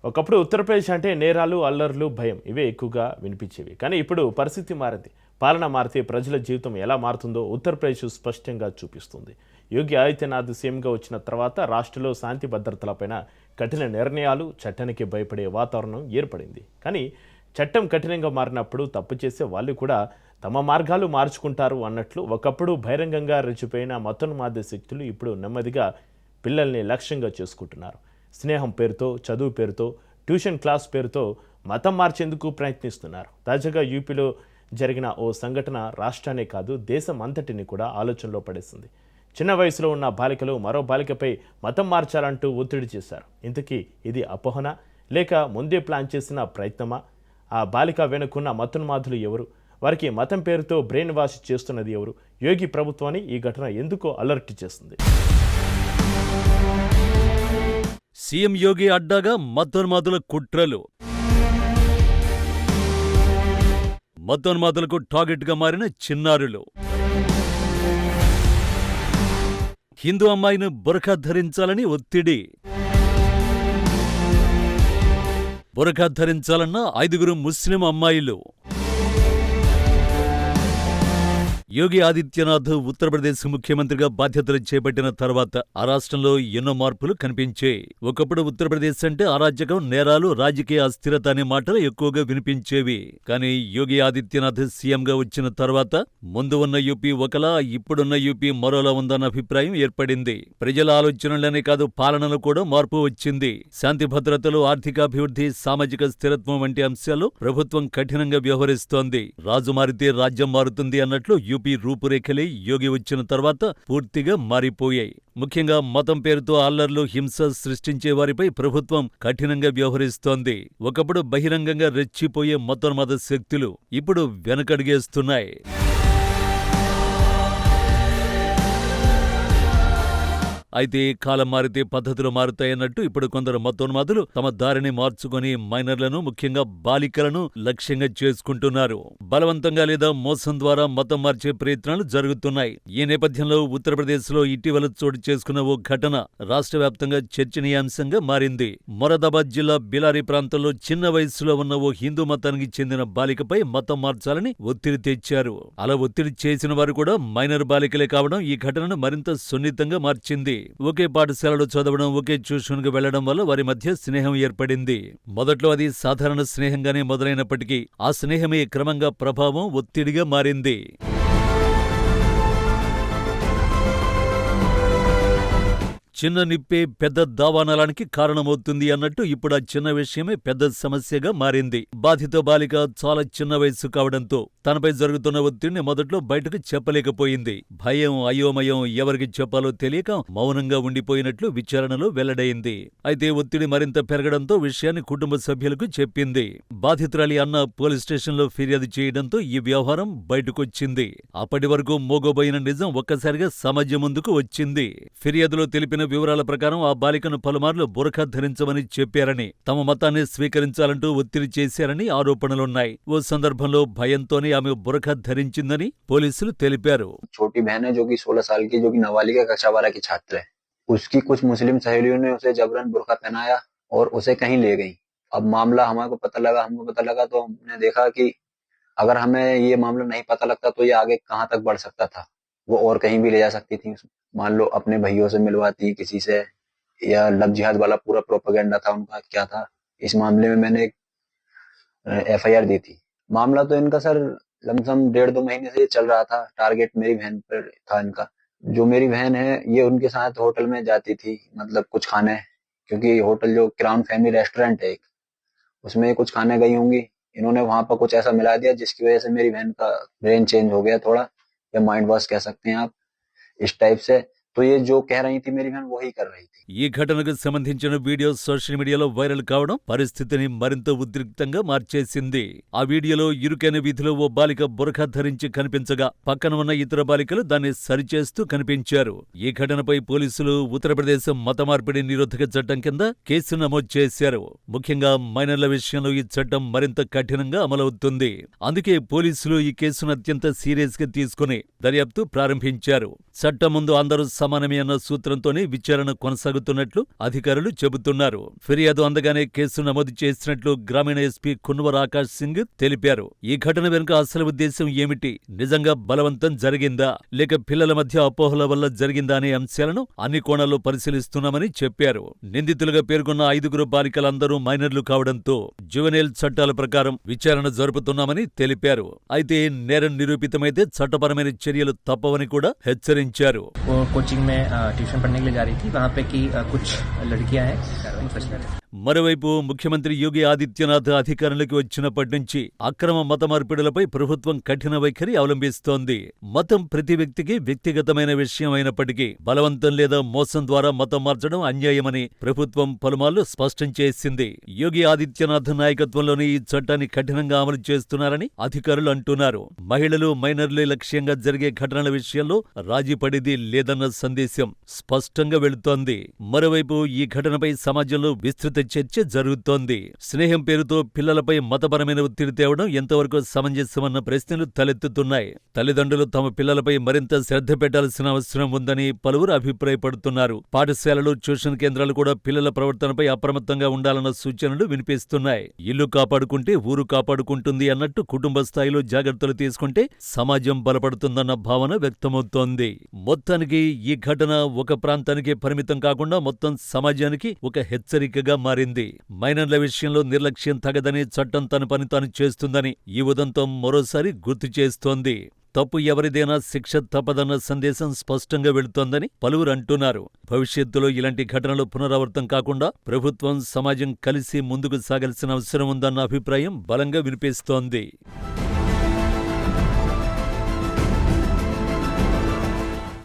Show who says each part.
Speaker 1: ఒకప్పుడు ఉత్తరప్రదేశ్ అంటే నేరాలు, అల్లర్లు, భయం ఇవే ఎక్కువగా వినిపించేవి. కానీ ఇప్పుడు పరిస్థితి మారింది. పాలన మారితే ప్రజల జీవితం ఎలా మారుతుందో ఉత్తరప్రదేశ్ స్పష్టంగా చూపిస్తుంది. యోగి ఆదిత్యనాథ్ సీఎంగా వచ్చిన తర్వాత రాష్ట్రంలో శాంతి భద్రతలపైన కఠిన నిర్ణయాలు, చట్టానికి భయపడే వాతావరణం ఏర్పడింది. కానీ చట్టం కఠినంగా మారినప్పుడు తప్పు చేసే వాళ్ళు కూడా తమ మార్గాలు మార్చుకుంటారు అన్నట్లు ఒకప్పుడు బహిరంగంగా రెచ్చిపోయిన మతోన్మాద శక్తులు ఇప్పుడు నెమ్మదిగా పిల్లల్ని లక్ష్యంగా చేసుకుంటున్నారు. స్నేహం పేరుతో, చదువు పేరుతో, ట్యూషన్ క్లాస్ పేరుతో మతం మార్చేందుకు ప్రయత్నిస్తున్నారు. తాజాగా యూపీలో జరిగిన ఓ సంఘటన రాష్ట్రాన్ని కాదు దేశం అంతటిని కూడా ఆలోచనలో పడేసింది. చిన్న వయసులో ఉన్న బాలికలు మరో బాలికపై మతం మార్చాలంటూ ఒత్తిడి చేశారు. ఇంతకీ ఇది అపోహన లేక ముందే ప్లాన్ చేసిన ప్రయత్నమా? ఆ బాలిక వెనుకున్న మతోన్మాదులు ఎవరు? వారికి మతం పేరుతో బ్రెయిన్ వాష్ చేస్తున్నది ఎవరు? యోగి ప్రభుత్వాన్ని ఈ ఘటన ఎందుకో అలర్ట్ చేస్తుంది.
Speaker 2: సీఎం యోగి అడ్డాగా మతోన్మాదుల కుట్రలు. మతోన్మాదులకు టార్గెట్గా మారిన చిన్నారులు. హిందూ అమ్మాయిని బురఖా ధరించాలని ఒత్తిడి. బురఖా ధరించాలన్న 5 ముస్లిం అమ్మాయిలు. యోగి ఆదిత్యనాథ్ ఉత్తరప్రదేశ్ ముఖ్యమంత్రిగా బాధ్యతలు చేపట్టిన తర్వాత ఆ రాష్ట్రంలో ఎన్నో మార్పులు కనిపించాయి. ఒకప్పుడు ఉత్తరప్రదేశ్ అంటే అరాజకం, నేరాలు, రాజకీయ అస్థిరత అనే మాటలు ఎక్కువగా వినిపించేవి. కానీ యోగి ఆదిత్యనాథ్ సీఎంగా వచ్చిన తర్వాత ముందు ఉన్న యూపీ ఒకలా, ఇప్పుడున్న యూపీ మరోలా ఉందన్న అభిప్రాయం ఏర్పడింది. ప్రజల ఆలోచనలనే కాదు, పాలనలో కూడా మార్పు వచ్చింది. శాంతి భద్రతలు, ఆర్థికాభివృద్ధి, సామాజిక స్థిరత్వం వంటి అంశాల్లో ప్రభుత్వం కఠినంగా వ్యవహరిస్తోంది. రాజు మారితే రాజ్యం మారుతుంది అన్నట్లు యూపీ రూపురేఖలే యోగి వచ్చిన తర్వాత పూర్తిగా మారిపోయాయి. ముఖ్యంగా మతం పేరుతో అల్లర్లు, హింస సృష్టించే వారిపై ప్రభుత్వం కఠినంగా వ్యవహరిస్తోంది. ఒకప్పుడు బహిరంగంగా రెచ్చిపోయే మతోన్మాద శక్తులు ఇప్పుడు వెనకడుగేస్తున్నాయి. అయితే కాలం మారితే పద్ధతులు మారుతాయన్నట్టు ఇప్పుడు కొందరు మతోన్మాదులు తమ దారిని మార్చుకుని మైనర్లను, ముఖ్యంగా బాలికలను లక్ష్యంగా చేసుకుంటున్నారు. బలవంతంగా లేదా మోసం ద్వారా మతం మార్చే ప్రయత్నాలు జరుగుతున్నాయి. ఈ నేపథ్యంలో ఉత్తరప్రదేశ్లో ఇటీవల చోటు చేసుకున్న ఓ ఘటన రాష్ట్ర వ్యాప్తంగా చర్చనీయాంశంగా మారింది. మొరాదాబాద్ జిల్లా బిలారి ప్రాంతంలో చిన్న వయస్సులో ఉన్న ఓ హిందూ మతానికి చెందిన బాలికపై మతం మార్చాలని ఒత్తిడి తెచ్చారు. అలా ఒత్తిడి చేసిన వారు కూడా మైనర్ బాలికలే కావడం ఈ ఘటనను మరింత సున్నితంగా మార్చింది. ఒకే పాఠశాలలో చదవడం, ఒకే ట్యూషన్కు వెళ్లడం వల్ల వారి మధ్య స్నేహం ఏర్పడింది. మొదట్లో అది సాధారణ స్నేహంగానే మొదలైనప్పటికీ ఆ స్నేహమే క్రమంగా ప్రభావం, ఒత్తిడిగా మారింది. చిన్న నిప్పే పెద్ద దావానలానికి కారణమవుతుంది అన్నట్టు ఇప్పుడు ఆ చిన్న విషయమే పెద్ద సమస్యగా మారింది. బాధిత బాలిక చాలా చిన్న వయస్సు కావడంతో తనపై జరుగుతున్న ఒత్తిడిని మొదట్లో బయటకు చెప్పలేకపోయింది. భయం, అయోమయం, ఎవరికి చెప్పాలో తెలియక మౌనంగా ఉండిపోయినట్లు విచారణలో వెల్లడైంది. అయితే ఒత్తిడి మరింత పెరగడంతో విషయాన్ని కుటుంబ సభ్యులకు చెప్పింది. బాధితురాలి అన్న పోలీస్ స్టేషన్లో ఫిర్యాదు చేయడంతో ఈ వ్యవహారం బయటకొచ్చింది. అప్పటి వరకు మోగబోయిన నిజం ఒక్కసారిగా సమాజం ముందుకు వచ్చింది. ఫిర్యాదులో తెలిపిన వివరాల ప్రకారం ఆ బాలికను పలుమార్లు బురఖా ధరించమని చెప్పారని, తమ మతాన్ని స్వీకరించాలంటూ ఒత్తిడి చేశారని ఆరోపణలున్నాయి. ఓ సందర్భంలో భయంతోనే ఆమె బురఖా ధరించిందని పోలీసులు తెలిపారు.
Speaker 3: छोटी बहन है जो कि 16 साल की, जो कि नाबालिग कक्षा 12 की छात्र है। उसकी कुछ मुस्लिम सहेलियों ने उसे जबरन बुर्का पहनाया और उसे कहीं ले गई। अब मामला हमको पता लगा तो हमने देखा कि अगर हमें ये मामला नहीं पता लगता तो ये आगे कहाँ तक बढ़ सकता था। वो और कहीं भी ले जा सकती थी। मान लो अपने भैयों से मिलवाती किसी से, या लव जिहाद वाला पूरा प्रोपेगेंडा था उनका, क्या था। इस मामले में मैंने एक FIR दी थी। मामला तो इनका सर लमसम 1.5-2 महीने से चल रहा था। टारगेट मेरी बहन पर था इनका। जो मेरी बहन है ये उनके साथ होटल में जाती थी, मतलब कुछ खाने, क्योंकि होटल जो क्राउन फैमिली रेस्टोरेंट है एक, उसमें कुछ खाने गई होंगी। इन्होंने वहां पर कुछ ऐसा मिला दिया जिसकी वजह से मेरी बहन का ब्रेन चेंज हो गया थोड़ा, या माइंड वॉश कह सकते हैं आप, इस टाइप से। तो ये जो कह रही थी मेरी बहन वही कर रही थी।
Speaker 2: ఈ ఘటనకు సంబంధించిన వీడియో సోషల్ మీడియాలో వైరల్ కావడం పరిస్థితిని మరింత ఉద్రిక్తంగా మార్చేసింది. ఆ వీడియోలో ఇరుకైన వీధిలో ఓ బాలిక బురఖా ధరించి కనిపించగా పక్కన ఉన్న ఇతర బాలికలు దాన్ని సరిచేస్తూ కనిపించారు. ఈ ఘటనపై పోలీసులు ఉత్తరప్రదేశ్ మత మార్పిడి నిరోధక చట్టం కింద కేసు నమోదు చేశారు. ముఖ్యంగా మైనర్ల విషయంలో ఈ చట్టం మరింత కఠినంగా అమలవుతుంది. అందుకే పోలీసులు ఈ కేసును అత్యంత సీరియస్ గా తీసుకుని దర్యాప్తు ప్రారంభించారు. చట్టం ముందు అందరూ సమానమే అన్న సూత్రంతోనే విచారణ కొనసాగుతున్నట్లు అధికారులు చెబుతున్నారు. ఫిర్యాదు అందగానే కేసు నమోదు చేసినట్లు గ్రామీణ ఎస్పీ కున్వర్ ఆకాష్ సింగ్ తెలిపారు. ఈ ఘటన వెనుక అసలు ఉద్దేశం ఏమిటి, నిజంగా బలవంతం జరిగిందా లేక పిల్లల మధ్య అపోహల వల్ల జరిగిందా అనే అంశాలను అన్ని కోణాల్లో పరిశీలిస్తున్నామని చెప్పారు. నిందితులుగా పేర్కొన్న 5 బాలికలందరూ మైనర్లు కావడంతో జువెనైల్ చట్టాల ప్రకారం విచారణ జరుపుతున్నామని తెలిపారు. అయితే నేరం నిరూపితమైతే చట్టపరమైన చర్యలు తప్పవని కూడా హెచ్చరించారు.
Speaker 4: कोचिंग में ट्यूशन पढ़ने के लिए जा रही थी, वहाँ पे की कुछ लड़कियां हैं।
Speaker 2: మరోవైపు ముఖ్యమంత్రి యోగి ఆదిత్యనాథ్ అధికారంలోకి వచ్చినప్పటి నుంచి అక్రమ మత మార్పిడులపై ప్రభుత్వం కఠిన వైఖరి అవలంబిస్తోంది. మతం ప్రతి వ్యక్తికి వ్యక్తిగతమైన విషయం అయినప్పటికీ బలవంతం లేదా మోసం ద్వారా మతం మార్చడం అన్యాయమని ప్రభుత్వం పలుమార్లు స్పష్టం చేసింది. యోగి ఆదిత్యనాథ్ నాయకత్వంలోని ఈ చట్టాన్ని కఠినంగా అమలు చేస్తున్నారని అధికారులు అంటున్నారు. మహిళలు, మైనర్లు లక్ష్యంగా జరిగే ఘటనల విషయంలో రాజీ పడేది లేదన్న సందేశం స్పష్టంగా వెళుతోంది. మరోవైపు ఈ ఘటనపై సమాజంలో విస్తృత చర్చ జరుగుతోంది. స్నేహం పేరుతో పిల్లలపై మతపరమైన ఒత్తిడి తేవడం ఎంతవరకు సమంజసమన్న ప్రశ్నలు తలెత్తుతున్నాయి. తల్లిదండ్రులు తమ పిల్లలపై మరింత శ్రద్ధ పెట్టాల్సిన అవసరం ఉందని పలువురు అభిప్రాయపడుతున్నారు. పాఠశాలలు, ట్యూషన్ కేంద్రాలు కూడా పిల్లల ప్రవర్తనపై అప్రమత్తంగా ఉండాలన్న సూచనలు వినిపిస్తున్నాయి. ఇల్లు కాపాడుకుంటే ఊరు కాపాడుకుంటుంది అన్నట్టు కుటుంబ స్థాయిలో జాగ్రత్తలు తీసుకుంటే సమాజం బలపడుతుందన్న భావన వ్యక్తమవుతోంది. మొత్తానికి ఈ ఘటన ఒక ప్రాంతానికి పరిమితం కాకుండా మొత్తం సమాజానికి ఒక హెచ్చరికగా మారింది. మైనర్ల విషయంలో నిర్లక్ష్యం తగదని, చట్టం తన పని తాను చేస్తుందని ఈ ఉదంతం మరోసారి గుర్తు చేస్తోంది. తప్పు ఎవరిదైనా శిక్ష తప్పదన్న సందేశం స్పష్టంగా వెళుతోందని పలువురు అంటున్నారు. భవిష్యత్తులో ఇలాంటి ఘటనలు పునరావృతం కాకుండా ప్రభుత్వం, సమాజం కలిసి ముందుకు సాగాల్సిన అవసరం ఉందన్న అభిప్రాయం బలంగా వినిపిస్తోంది.